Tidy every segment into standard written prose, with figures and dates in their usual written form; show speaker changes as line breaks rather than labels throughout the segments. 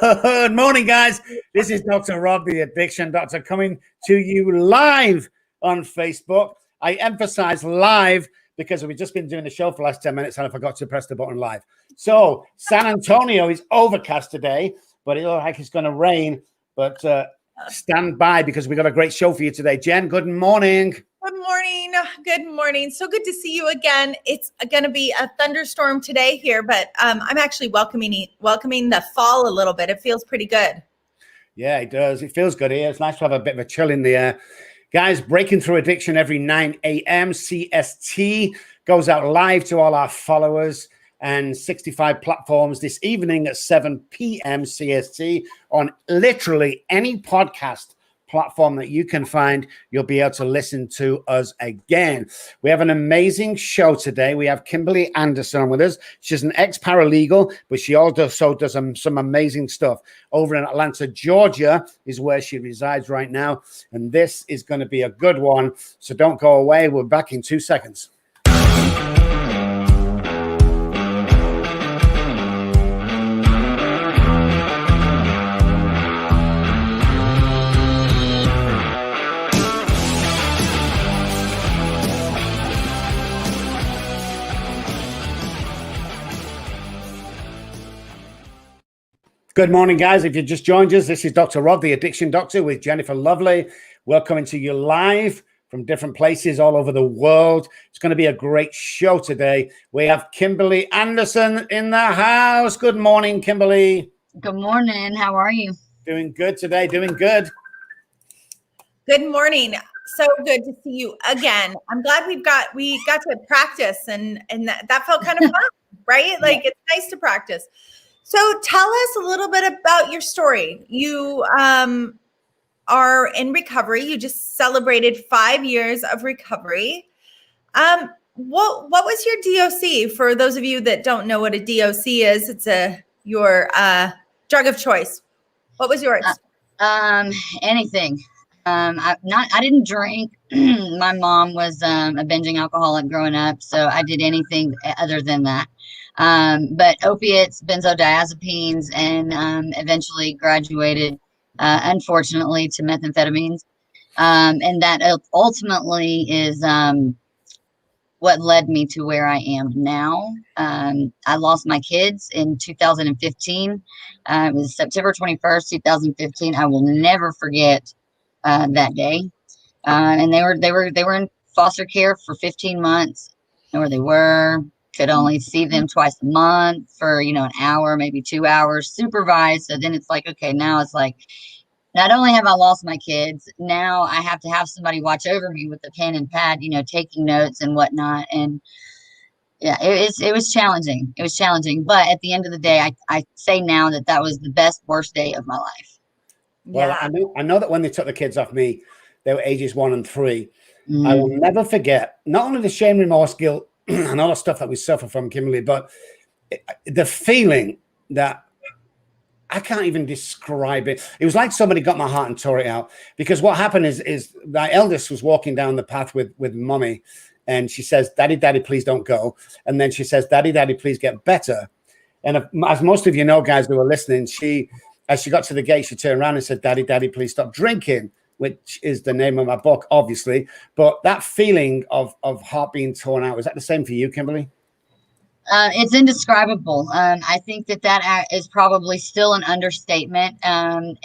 Good morning, guys. This is Dr. Rob, the Addiction Doctor, coming to you live on Facebook. I emphasize live because we've just been doing the show for the last 10 minutes and I forgot to press the button live. So San Antonio is overcast today, but it looks like it's going to rain. But stand by because we've got a great show for you today. Jen, good morning.
Good morning. Good morning. So good to see you again. It's going to be a thunderstorm today here, but I'm actually welcoming the fall a little bit. It feels pretty good.
Yeah, it does. It feels good here. It's nice to have a bit of a chill in the air. Guys, Breaking Through Addiction every 9 a.m. CST goes out live to all our followers and 65 platforms this evening at 7 p.m. CST on literally any podcast platform that you can find. You'll be able to listen to us again. We have an amazing show today. We have Kimberly Anderson with us. She's an ex-paralegal, but she also does some amazing stuff. Over in Atlanta, Georgia is where she resides right now. And this is going to be a good one. So don't go away. We're back in 2 seconds. Good morning, guys. If you just joined us, this is Dr. Rob, the Addiction Doctor, with Jennifer Lovely. We're coming to you live from different places all over the world. It's going to be a great show today. We have Kimberly Anderson in the house. Good morning, Kimberly.
Good morning. How are you?
Doing good today. Doing good.
Good morning. So good to see you again. I'm glad we got to practice and that felt kind of fun, right? Like it's nice to practice. So tell us a little bit about your story. You are in recovery. You just celebrated 5 years of recovery. What was your DOC? For those of you that don't know what a DOC is, it's your drug of choice. What was yours?
Anything. I didn't drink. My mom was a binging alcoholic growing up, so I did anything other than that. But opiates, benzodiazepines, and eventually graduated, unfortunately, to methamphetamines. And that ultimately is what led me to where I am now. I lost my kids in 2015. It was September 21st, 2015. I will never forget that day. And they were in foster care for 15 months. And where they were. Could only see them twice a month for, an hour, maybe 2 hours supervised. So then it's like, okay, now it's like, not only have I lost my kids, now I have to have somebody watch over me with a pen and pad, taking notes and whatnot. And yeah, it was challenging. It was challenging. But at the end of the day, I say now that was the best, worst day of my life.
Well, yeah. I know that when they took the kids off me, they were ages 1 and 3. I will never forget not only the shame, remorse, guilt, and all the stuff that we suffer from, Kimberly, but the feeling that I can't even describe it. It was like somebody got my heart and tore it out. Because what happened is my eldest was walking down the path with mommy, and she says, "Daddy, Daddy, please don't go." And then she says, "Daddy, Daddy, please get better." And as most of you know, guys who are listening, as she got to the gate, she turned around and said, "Daddy, Daddy, please stop drinking," which is the name of my book, obviously. But that feeling of heart being torn out, is that the same for you, Kimberly?
It's indescribable. I think that is probably still an understatement. And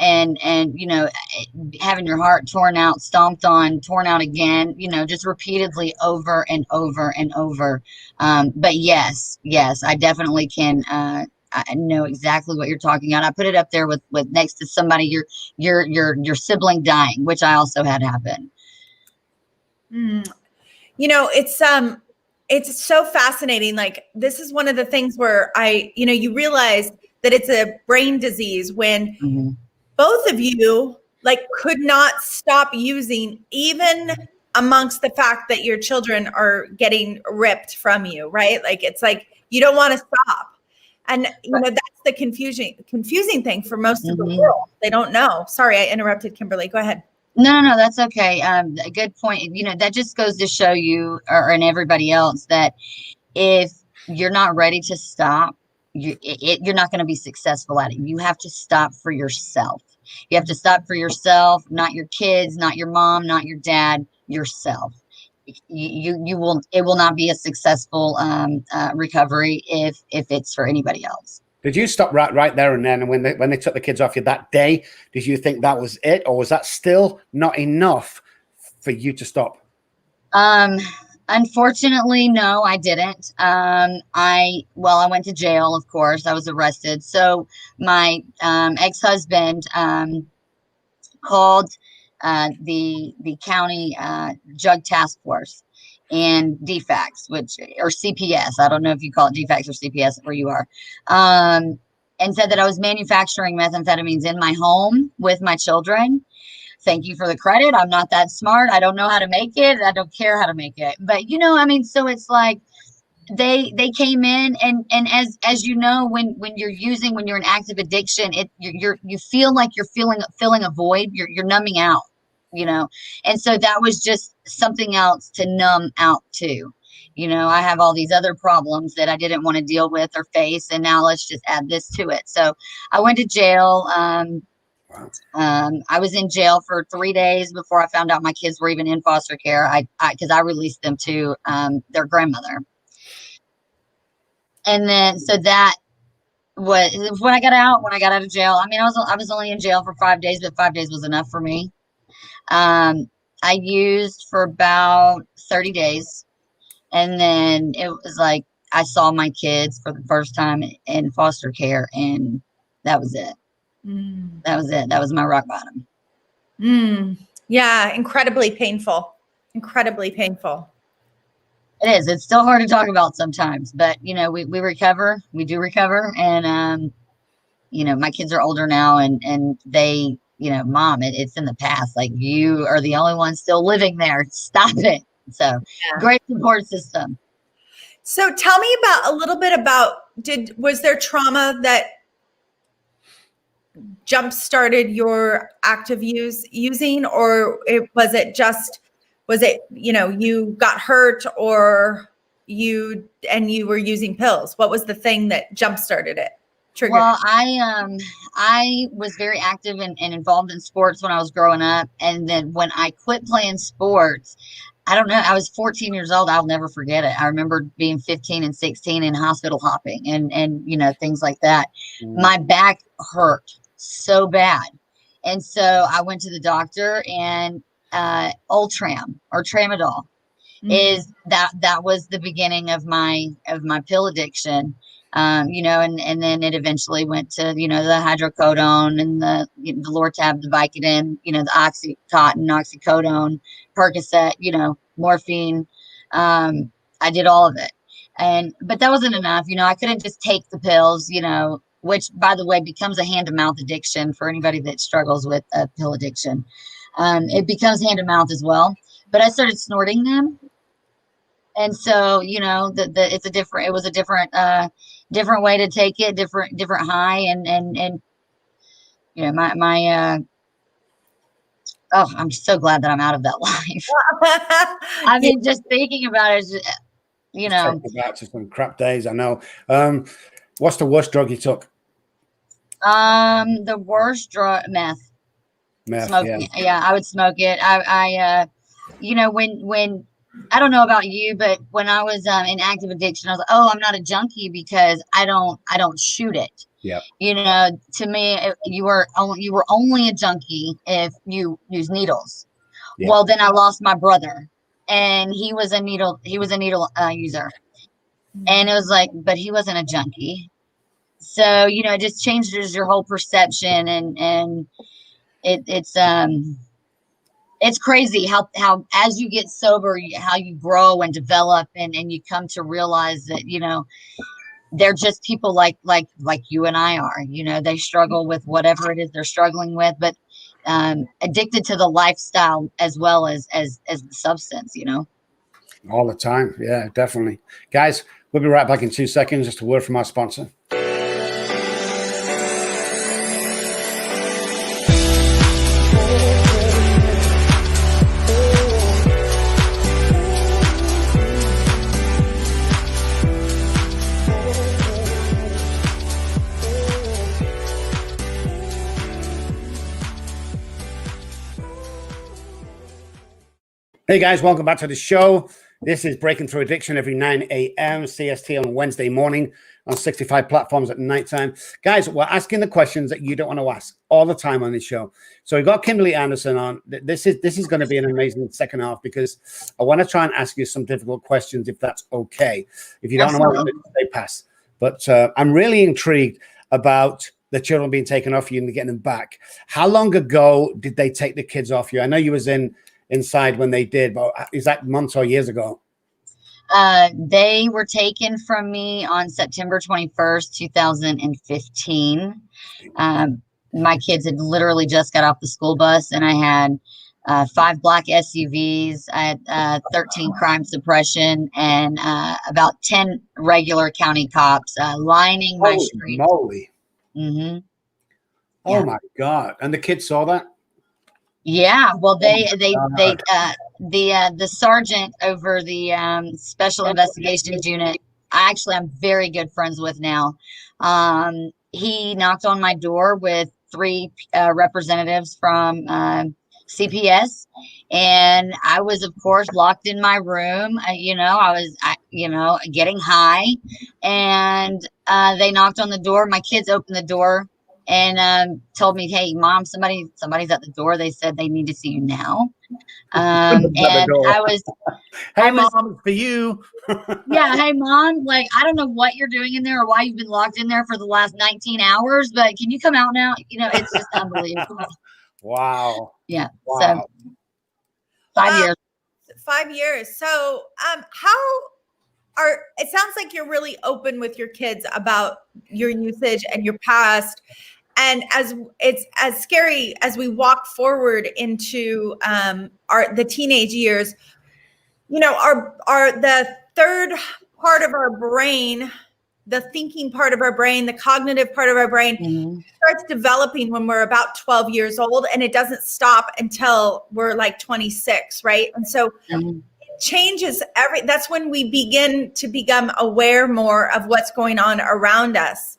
having your heart torn out, stomped on, torn out again, just repeatedly over and over and over. But yes, I definitely can. I know exactly what you're talking about. I put it up there with next to somebody, your sibling dying, which I also had happen.
It's so fascinating. Like, this is one of the things where you realize that it's a brain disease when both of you could not stop using, even amongst the fact that your children are getting ripped from you, right? Like, it's like, you don't want to stop. And, that's the confusing thing for most of the world. They don't know. Sorry, I interrupted, Kimberly. Go ahead.
No, that's okay. A good point. That just goes to show you and everybody else that if you're not ready to stop, you're not going to be successful at it. You have to stop for yourself. You have to stop for yourself, not your kids, not your mom, not your dad, yourself. You will, it will not be a successful recovery if it's for anybody else. Did
you stop right there and then? And when they took the kids off you that day, did you think that was it, or was that still not enough for you to stop?
Unfortunately, no, I didn't. I went to jail, of course. I was arrested. So my ex-husband called the county drug task force and DFACS, or CPS. I don't know if you call it DFACS or CPS where you are. And said that I was manufacturing methamphetamines in my home with my children. Thank you for the credit. I'm not that smart. I don't know how to make it. I don't care how to make it. But so it's like they came in and as you know, when you're in active addiction, you feel like you're filling a void. You're numbing out, and so that was just something else to numb out to. I have all these other problems that I didn't want to deal with or face, and now let's just add this to it. So I went to jail. I was in jail for 3 days before I found out my kids were even in foster care. Because I released them to their grandmother. And then, so that was when I got out of jail. I mean, I was only in jail for 5 days, but 5 days was enough for me. I used for about 30 days. And then it was like, I saw my kids for the first time in foster care, and that was it. That was it. That was my rock bottom.
Yeah. Incredibly painful. Incredibly painful.
It is. It's still hard to talk about sometimes, but we recover. We do recover. And, my kids are older now, and they, Mom, it's in the past. Like, you are the only one still living there. Stop it. So yeah. Great support system.
So tell me a little bit about, was there trauma that jump started your active using, or was it you got hurt, or you were using pills? What was the thing that jump started it? Triggered?
Well, I was very active and involved in sports when I was growing up. And then when I quit playing sports, I don't know, I was 14 years old. I'll never forget it. I remember being 15 and 16 and hospital hopping and things like that. My back hurt so bad. And so I went to the doctor, and Ultram or Tramadol is that was the beginning of my pill addiction. And then it eventually went to, the hydrocodone and the Lortab, the Vicodin, the Oxycontin, oxycodone, Percocet, morphine. I did all of it. But that wasn't enough. I couldn't just take the pills, which, by the way, becomes a hand-to-mouth addiction for anybody that struggles with a pill addiction. It becomes hand-to-mouth as well. But I started snorting them. And so, it was a different way to take it, different high. And I'm so glad that I'm out of that life. I mean, just thinking about it,
back to some crap days. I know. What's the worst drug you took?
The worst drug, meth. Smoking. Yeah, I would smoke it. I when I don't know about you, but when I was in active addiction, I was like, oh, I'm not a junkie because I don't shoot it.
Yeah.
To me, you were only a junkie if you use needles. Yeah. Well, then I lost my brother, and he was a needle user. And it was like, but he wasn't a junkie. So, it just changes your whole perception, and it's crazy how as you get sober, how you grow and develop, and you come to realize that, they're just people like you and I are. They struggle with whatever it is they're struggling with, but addicted to the lifestyle as well as the substance,
all the time. Yeah, definitely. Guys, we'll be right back in 2 seconds. Just a word from our sponsor. Hey guys, welcome back to the show. This is Breaking Through Addiction every 9 a.m. CST on Wednesday morning on 65 platforms at nighttime. Guys, we're asking the questions that you don't want to ask all the time on this show. So we've got Kimberly Anderson on. This is going to be an amazing second half because I want to try and ask you some difficult questions if that's okay. If you don't know, they pass. But I'm really intrigued about the children being taken off you and getting them back. How long ago did they take the kids off you? I know you was inside when they did, but is that months or years ago?
They were taken from me on September 21st, 2015. My kids had literally just got off the school bus, and I had 5 black SUVs. I had 13 crime suppression and about 10 regular county cops lining my street.
Moly.
Mm-hmm.
Oh my God. And the kids saw that?
Yeah, well, the sergeant over the special investigations unit, I'm very good friends with now. He knocked on my door with 3 representatives from CPS, and I was, of course, locked in my room. I was getting high, and they knocked on the door. My kids opened the door and told me, "Hey, Mom, somebody's at the door. They said they need to see you now." And I was,
"Hey, Mom, for you."
Yeah, "Hey, Mom, like, I don't know what you're doing in there or why you've been locked in there for the last 19 hours, but can you come out now?" It's just unbelievable.
Wow.
Yeah.
Wow.
So 5 years.
5 years. So it sounds like you're really open with your kids about your usage and your past. And as it's as scary as we walk forward into the teenage years, our the third part of our brain, the thinking part of our brain, the cognitive part of our brain starts developing when we're about 12 years old, and it doesn't stop until we're like 26, right? And so it changes that's when we begin to become aware more of what's going on around us.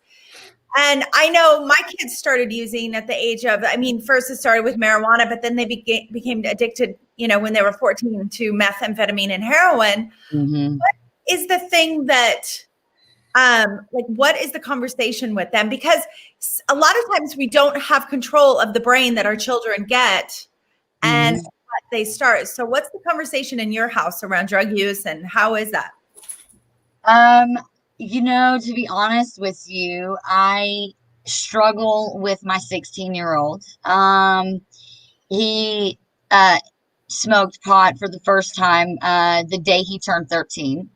And I know my kids started using at the age of, first it started with marijuana, but then they became addicted, when they were 14 to methamphetamine and heroin. What is the thing that, what is the conversation with them? Because a lot of times we don't have control of the brain that our children get and what they start. So what's the conversation in your house around drug use, and how is that?
To be honest with you, I struggle with my 16-year-old. He smoked pot for the first time the day he turned 13.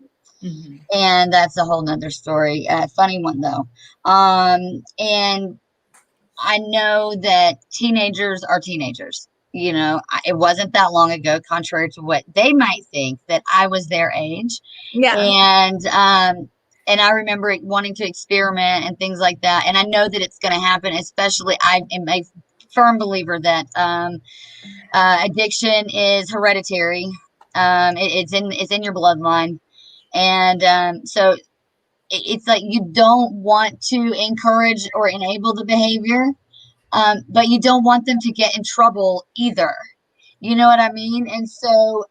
And that's a whole nother story. Funny one, though. And I know that teenagers are teenagers. It wasn't that long ago, contrary to what they might think, that I was their age. Yeah. And I remember wanting to experiment and things like that. And I know that it's going to happen, especially I am a firm believer that addiction is hereditary. It's in your bloodline. And so it's like you don't want to encourage or enable the behavior, but you don't want them to get in trouble either. You know what I mean? And so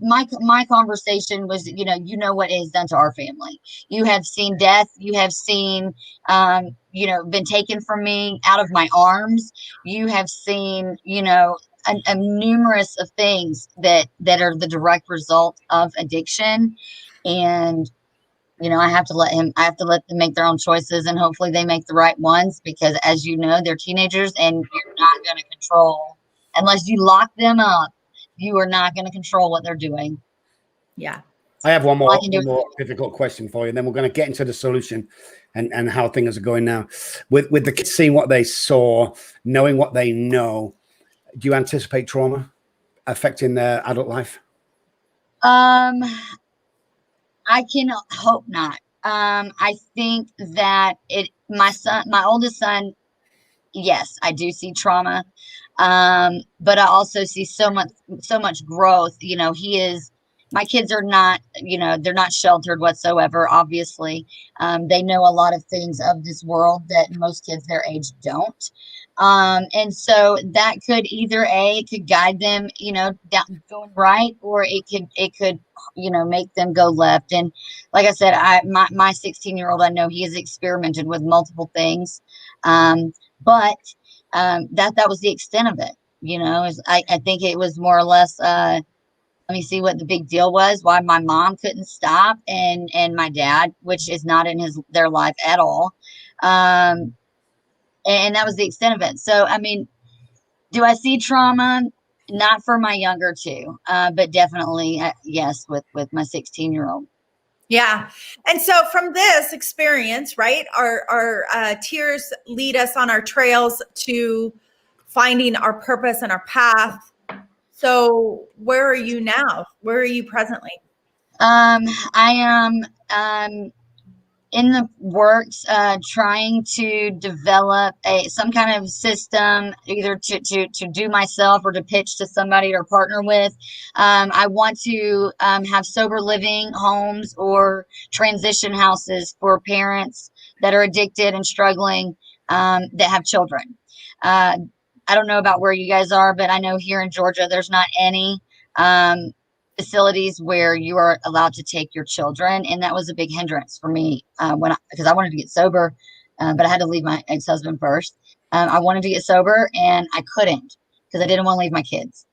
my conversation was, what it has done to our family. You have seen death. You have seen, been taken from me out of my arms. You have seen, a numerous of things that are the direct result of addiction. And, I have to let them make their own choices, and hopefully they make the right ones, because as you know, they're teenagers and you're not going to control, unless you lock them up, you are not going to control what they're doing.
Yeah.
I have one more difficult question for you, and then we're going to get into the solution and how things are going now. With the kids seeing what they saw, knowing what they know, do you anticipate trauma affecting their adult life?
I can hope not. I think that my oldest son, yes, I do see trauma. But I also see so much growth. My kids are not, they're not sheltered whatsoever. Obviously, they know a lot of things of this world that most kids their age don't. And so that could either it could guide them, down going right, or it could, make them go left. And like I said, my 16-year-old, I know he has experimented with multiple things. But that was the extent of it, I think it was more or less, let me see what the big deal was, why my mom couldn't stop, and my dad, which is not in their life at all. And that was the extent of it. So, I mean, do I see trauma? Not for my younger two, but definitely, yes, with my 16-year-old.
Yeah. And so from this experience, right, our tears lead us on our trails to finding our purpose and our path. So where are you now? Where are you presently?
I am in the works, trying to develop some kind of system, either to do myself or to pitch to somebody or partner with. I want to have sober living homes or transition houses for parents that are addicted and struggling, that have children. I don't know about where you guys are, but I know here in Georgia, there's not any facilities where you are allowed to take your children, and that was a big hindrance for me, because I wanted to get sober, but I had to leave my ex-husband first. I wanted to get sober, and I couldn't because I didn't want to leave my kids.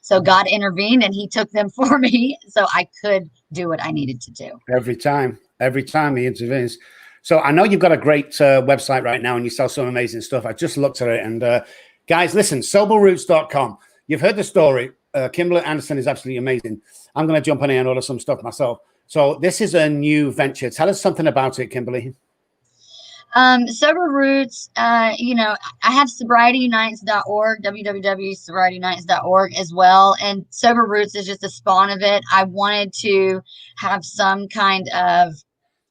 So God intervened, and He took them for me, so I could do what I needed to do.
Every time He intervenes. So I know you've got a great website right now, and you sell some amazing stuff. I just looked at it, and guys, listen, soberroots.com. You've heard the story. Kimberly Anderson is absolutely amazing. I'm going to jump on here and order some stuff myself. So this is a new venture. Tell us something about it, Kimberly.
Sober Roots, I have sobrietyunites.org, www.sobrietyunites.org as well. And Sober Roots is just a spawn of it. I wanted to have some kind of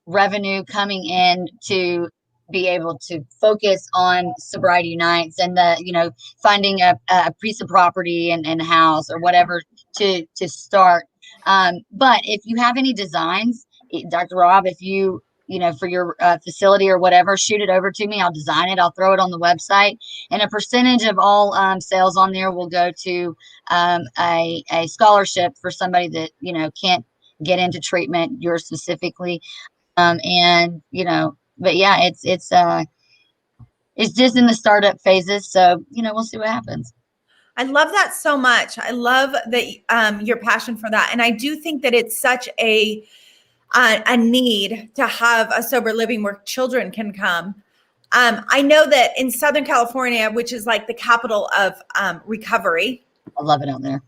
revenue coming in to be able to focus on Sobriety Unites and finding a piece of property and a house or whatever to start. But if you have any designs, Dr. Rob, if you for your facility or whatever, shoot it over to me. I'll design it. I'll throw it on the website, and a percentage of all sales on there will go to a scholarship for somebody that can't get into treatment, yours specifically. But yeah, it's just in the startup phases. So, we'll see what happens.
I love that so much. I love that your passion for that. And I do think that it's such a need to have a sober living where children can come. I know that in Southern California, which is like the capital of recovery.
I love it out there.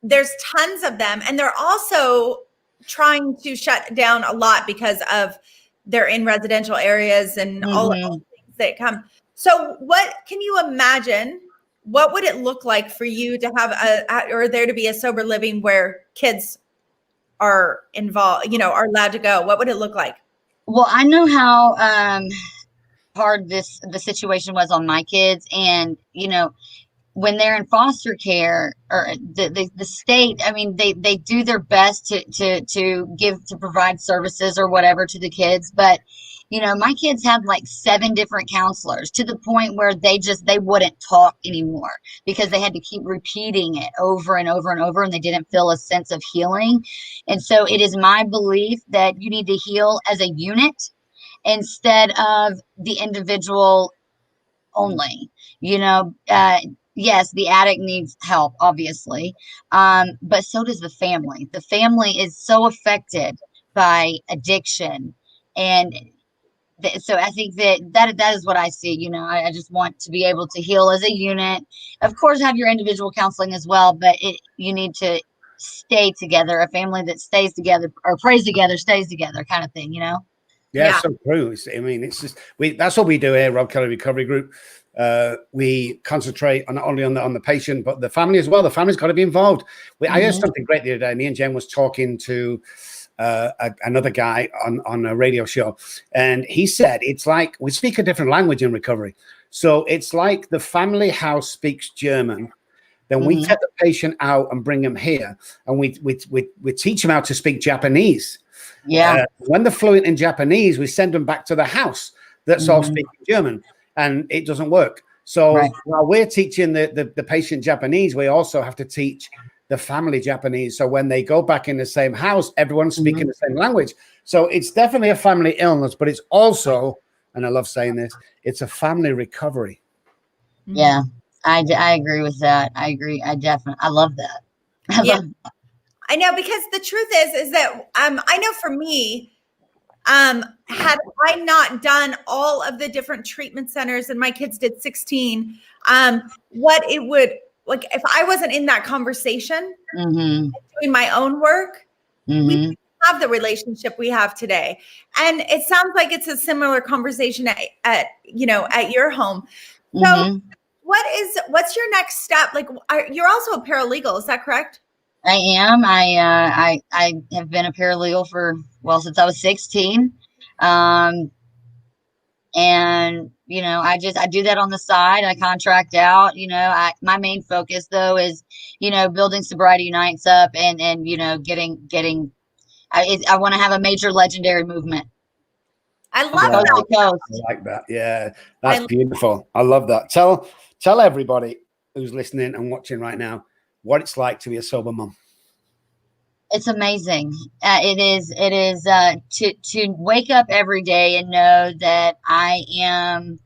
There's tons of them. And they're also trying to shut down a lot because of they're in residential areas and all of those things that come. So what can you imagine? What would it look like for you to have or there to be a sober living where kids are involved, are allowed to go? What would it look like?
Well, I know how hard the situation was on my kids, and when they're in foster care or the state, I mean, they do their best to provide services or whatever to the kids. But, my kids had like 7 different counselors, to the point where they wouldn't talk anymore because they had to keep repeating it over and over and over, and they didn't feel a sense of healing. And so it is my belief that you need to heal as a unit instead of the individual only, yes, the addict needs help, obviously, but so does the family. The family is so affected by addiction, and so I think that is what I see. I just want to be able to heal as a unit. Of course, have your individual counseling as well, but you need to stay together. A family that stays together or prays together stays together, kind of thing.
Yeah, so true. It's just that's what we do here, Rob Kelly Recovery Group. We concentrate not only on the patient, but the family as well. The family's got to be involved. I heard something great the other day. Me and Jen was talking to another guy on a radio show, and he said it's like we speak a different language in recovery. So it's like the family house speaks German. Then we take the patient out and bring them here, and we teach them how to speak Japanese.
Yeah.
When they're fluent in Japanese, we send them back to the house. that's all speaking German, and it doesn't work. So while we're teaching the patient Japanese, we also have to teach the family Japanese. So when they go back in the same house, everyone's speaking the same language. So it's definitely a family illness, but it's also, and I love saying this, it's a family recovery.
Yeah, I agree with that. I agree. I love that.
I know, because the truth is that I know for me, had I not done all of the different treatment centers, and my kids did 16, what it would, like, if I wasn't in that conversation, doing my own work, we didn't have the relationship we have today. And it sounds like it's a similar conversation at your home. So what's your next step? Like, you're also a paralegal, is that correct?
I am. I have been a paralegal since I was 16. And I do that on the side. I contract out. My main focus though is, building Sobriety Unites up and getting. I want to have a major legendary movement.
I love that.
I like that. Yeah, that's beautiful. I love that. Tell everybody who's listening and watching right now what it's like to be a sober mom.
It's amazing. It is to wake up every day and know that I am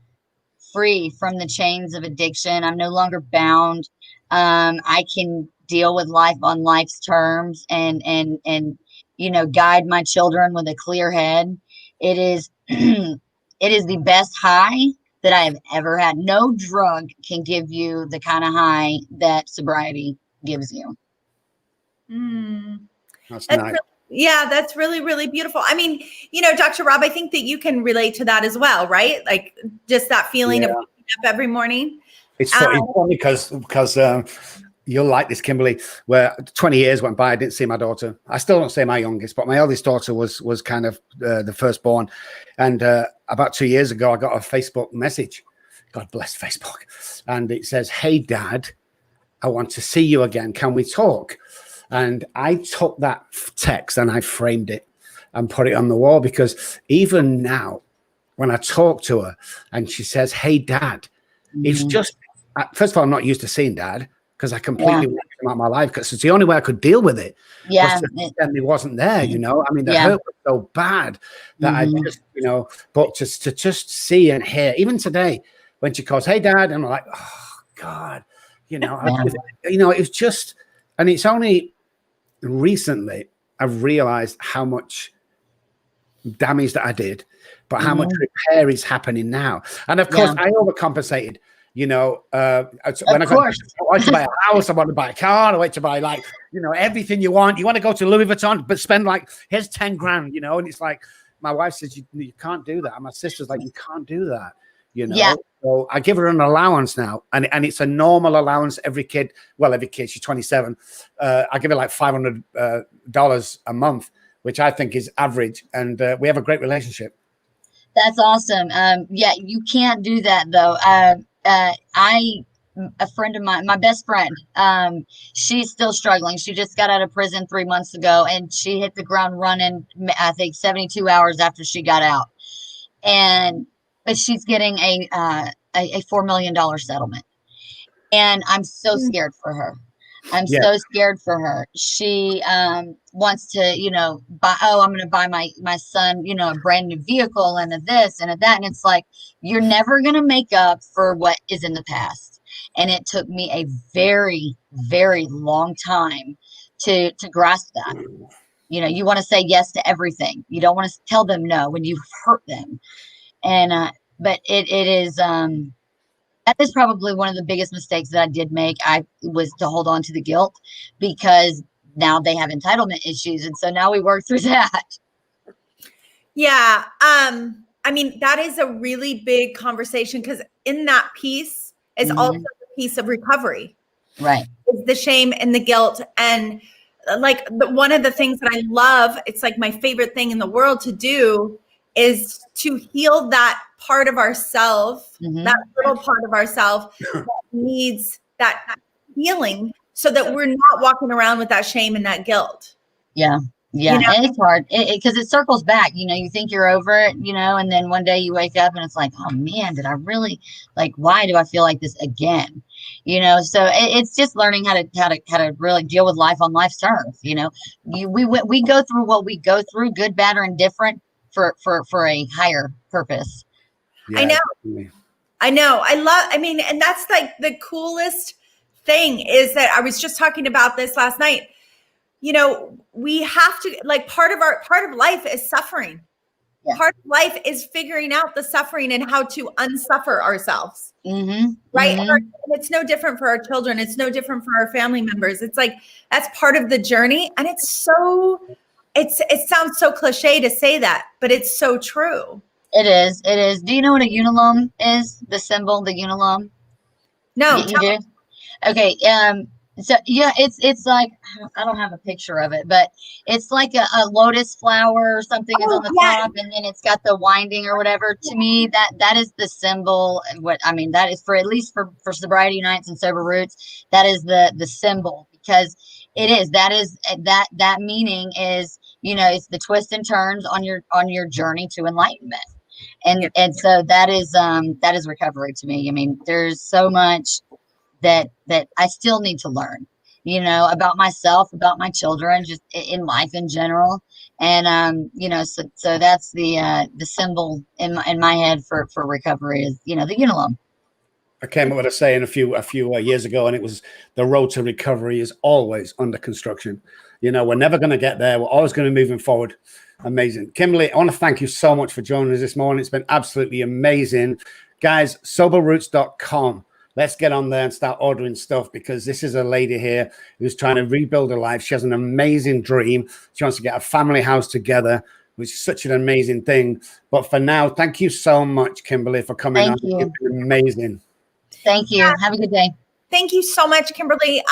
free from the chains of addiction. I'm no longer bound. I can deal with life on life's terms and guide my children with a clear head. It is it is the best high that I have ever had. No drug can give you the kind of high that sobriety gives you.
That's nice.
That's really, really beautiful. I mean, Dr. Rob, I think that you can relate to that as well, right? Like, just that feeling of waking up every morning.
It's funny because you'll like this, Kimberly, where 20 years went by, I didn't see my daughter. I still don't see my youngest, but my eldest daughter was kind of the firstborn. And about 2 years ago, I got a Facebook message. God bless Facebook. And it says, "Hey, Dad, I want to see you again. Can we talk?" And I took that text and I framed it and put it on the wall, because even now, when I talk to her and she says, "Hey, Dad," it's just, first of all, I'm not used to seeing Dad, because I completely went him out of my life, because it's the only way I could deal with it. And he wasn't there, I mean, the hurt was so bad that I just, but to just see and hear, even today, when she calls, "Hey, Dad," and I'm like, oh, God, it was just, and it's only recently I've realized how much damage that I did, but how much repair is happening now. And of course, I overcompensated. When I wanted to buy a house, I wanted to buy a car, I wanted to buy everything you want. You want to go to Louis Vuitton, but spend here's 10 grand, and it's like, my wife says, you can't do that. And my sister's like, you can't do that, So I give her an allowance now, and it's a normal allowance. Every kid, she's 27. I give her like $500 a month, which I think is average. And we have a great relationship.
That's awesome. You can't do that though. A friend of mine, my best friend, she's still struggling. She just got out of prison 3 months ago, and she hit the ground running, I think 72 hours after she got out. But she's getting a $4 million settlement. And I'm so scared for her. So scared for her. She wants to, I'm going to buy my son, a brand new vehicle and a this and a that. And it's like, you're never going to make up for what is in the past. And it took me a very, very long time to grasp that. You want to say yes to everything. You don't want to tell them no when you've hurt them. And but it is that is probably one of the biggest mistakes that I did make. I was to hold on to the guilt, because now they have entitlement issues, and so now we work through that.
Yeah, I mean, that is a really big conversation, because in that piece is also the piece of recovery,
right?
It's the shame and the guilt, and one of the things that I love, it's like my favorite thing in the world to do, is to heal that part of ourselves, that little part of ourselves that needs that healing, so that we're not walking around with that shame and that guilt.
Yeah. Yeah,
You know?
and it's hard because it circles back. You think you're over it, and then one day you wake up and it's like, oh man, did I really why do I feel like this again? So it's just learning how to really deal with life on life's terms. We go through what we go through, good, bad, or indifferent, for a higher purpose.
Yeah,
I know.
definitely.
I mean, and that's like the coolest thing is that I was just talking about this last night. We have to, part of life is suffering.
Yeah.
Part of life is figuring out the suffering and how to unsuffer ourselves.
Mm-hmm.
Right.
Mm-hmm.
It's no different for our children. It's no different for our family members. It's like, that's part of the journey. And it sounds so cliche to say that, but it's so true.
It is. It is. Do you know what a unilome is? The symbol, the unilome?
No,
You do? Okay. So yeah, it's like, I don't have a picture of it, but it's like a lotus flower or something is on the top, and then it's got the winding or whatever. To me, that is the symbol. That is, for at least for sobriety nights and sober roots, that is the symbol, because that meaning is, it's the twists and turns on your journey to enlightenment. And so that is recovery to me. I mean, there's so much that I still need to learn, about myself, about my children, just in life in general. And so that's the symbol in my head for recovery is, the unilome.
I came up with a saying a few years ago, and it was, the road to recovery is always under construction. We're never going to get there. We're always going to be moving forward. Amazing. Kimberly, I want to thank you so much for joining us this morning. It's been absolutely amazing. Guys, soberroots.com. Let's get on there and start ordering stuff, because this is a lady here who's trying to rebuild her life. She has an amazing dream. She wants to get a family house together, which is such an amazing thing. But for now, thank you so much, Kimberly, for coming on.
Thank you.
It's been amazing.
Thank you. Have a good day.
Thank you so much, Kimberly.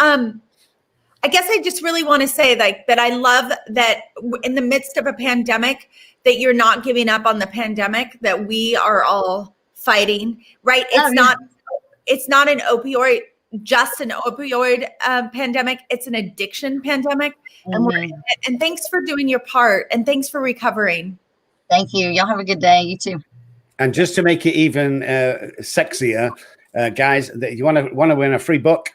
I guess I just really want to say that I love that in the midst of a pandemic, that you're not giving up on the pandemic, that we are all fighting, right? It's not an opioid, just an opioid pandemic. It's an addiction pandemic.
Mm-hmm.
And thanks for doing your part, and thanks for recovering.
Thank you. Y'all have a good day. You too.
And just to make it even sexier, guys, that you want to win a free book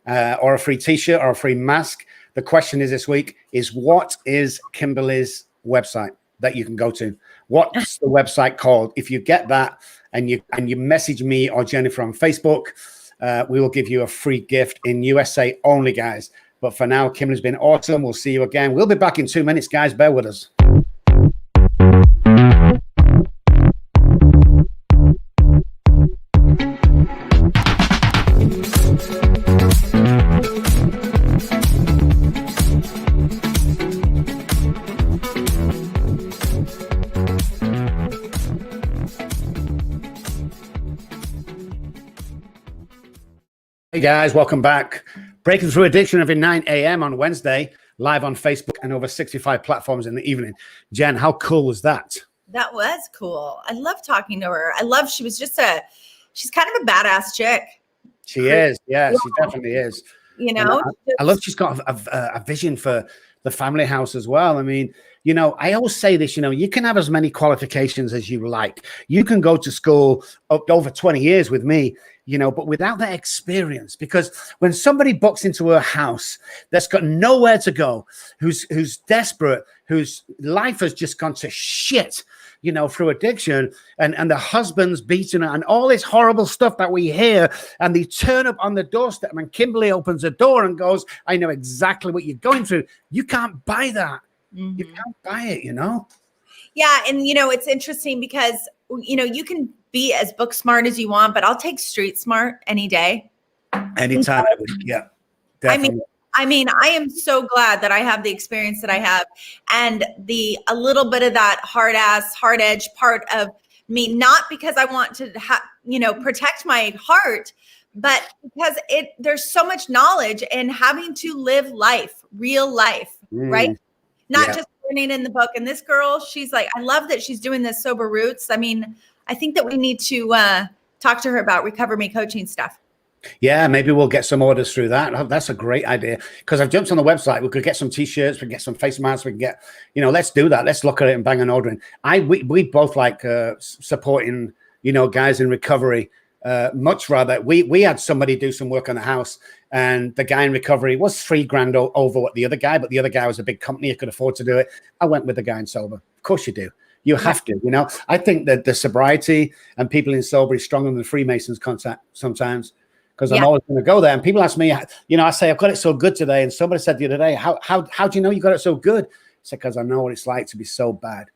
or a free t-shirt or a free mask, the question is this week is, what is Kimberly's website that you can go to? What's the website called? If you get that and you message me or Jennifer on Facebook, we will give you a free gift in USA only, guys. But for now, Kimberly's been awesome. We'll see you again. We'll be back in 2 minutes, guys. Bear with us. Hey guys, welcome back. Breaking Through Addiction every 9 a.m. on Wednesday, live on Facebook and over 65 platforms in the evening. Jen, how cool was that?
That was cool. I love talking to her. She's kind of a badass chick.
She is. Yeah, she definitely is. I love she's got a vision for the family house as well. I mean, I always say this, you can have as many qualifications as you like. You can go to school over 20 years with me, but without that experience, because when somebody books into a house that's got nowhere to go, who's desperate, whose life has just gone to shit, through addiction, and the husband's beaten her and all this horrible stuff that we hear, and they turn up on the doorstep and Kimberly opens the door and goes, I know exactly what you're going through. You can't buy that. Mm-hmm. You can't buy it,
Yeah. And, it's interesting because, you can be as book smart as you want, but I'll take street smart any day.
Anytime. Yeah. Definitely.
I mean, I am so glad that I have the experience that I have, and a little bit of that hard edge part of me, not because I want to protect my heart, but because there's so much knowledge in having to live life, real life, right? Not just learning in the book. And this girl, she's like, I love that she's doing this Sober Roots. I mean, I think that we need to talk to her about Recover Me coaching stuff.
Yeah, maybe we'll get some orders through that. Oh, that's a great idea. Because I've jumped on the website. We could get some t-shirts, we can get some face masks, we can get, let's do that. Let's look at it and bang an order in. We both like supporting, guys in recovery. Much rather, we had somebody do some work on the house, and the guy in recovery was $3,000 over what the other guy, but the other guy was a big company, he could afford to do it. I went with the guy in sober. Of course you do. You have to, I think that the sobriety and people in sober is stronger than the Freemasons contact sometimes. Because I'm always going to go there. And people ask me, I say, I've got it so good today. And somebody said the other day, how do you know you got it so good? I said, because I know what it's like to be so bad.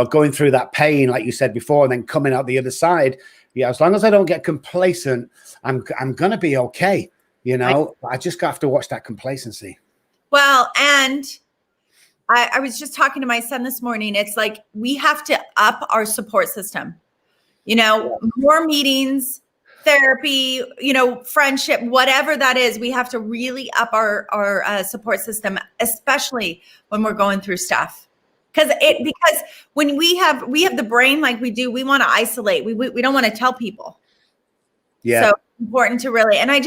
Going through that pain, like you said before, and then coming out the other side. Yeah, as long as I don't get complacent, I'm going to be okay. I just have to watch that complacency.
Well, and I was just talking to my son this morning. It's like we have to up our support system. More meetings, therapy, friendship, whatever that is, we have to really up our support system, especially when we're going through stuff. Because when we have the brain like we do, we want to isolate. We don't want to tell people.
Yeah.
So important to really, and I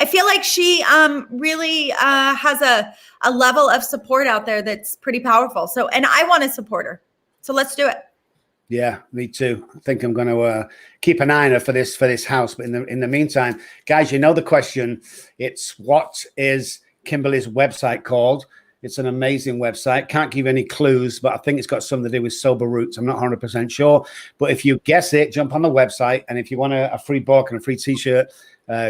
feel like she really has a level of support out there that's pretty powerful. So, and I want to support her. So let's do it.
Yeah, me too. I think I'm going to keep an eye on her for this house. But in the meantime, guys, the question. It's what is Kimberly's website called? It's an amazing website. Can't give any clues, but I think it's got something to do with sober roots. I'm not 100% sure. But if you guess it, jump on the website. And if you want a free book and a free t-shirt,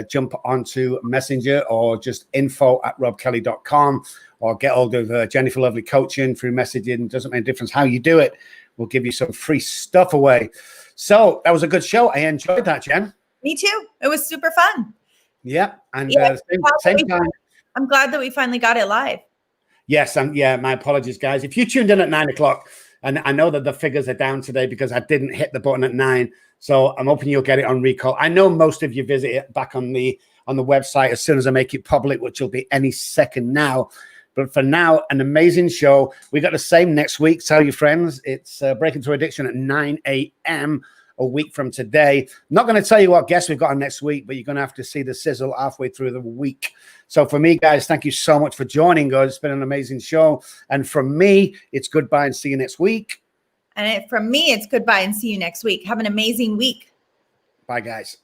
jump onto Messenger or just info@robkelly.com or get hold of Jennifer Lovely Coaching through messaging. Doesn't make a difference how you do it. We'll give you some free stuff away. So that was a good show. I enjoyed that, Jen.
Me too. It was super fun.
Yeah. And
same time. I'm glad that we finally got it live.
Yes. And my apologies, guys. If you tuned in at 9:00, and I know that the figures are down today because I didn't hit the button at 9. So I'm hoping you'll get it on recall. I know most of you visit it back on the website as soon as I make it public, which will be any second now. But for now, an amazing show. We got the same next week. Tell your friends. It's Breaking Through Addiction at 9 a.m. a week from today. Not going to tell you what guests we've got on next week, but you're going to have to see the sizzle halfway through the week. So for me, guys, thank you so much for joining us. It's been an amazing show. And from me, it's goodbye and see you next week.
And from me, it's goodbye and see you next week. Have an amazing week.
Bye, guys.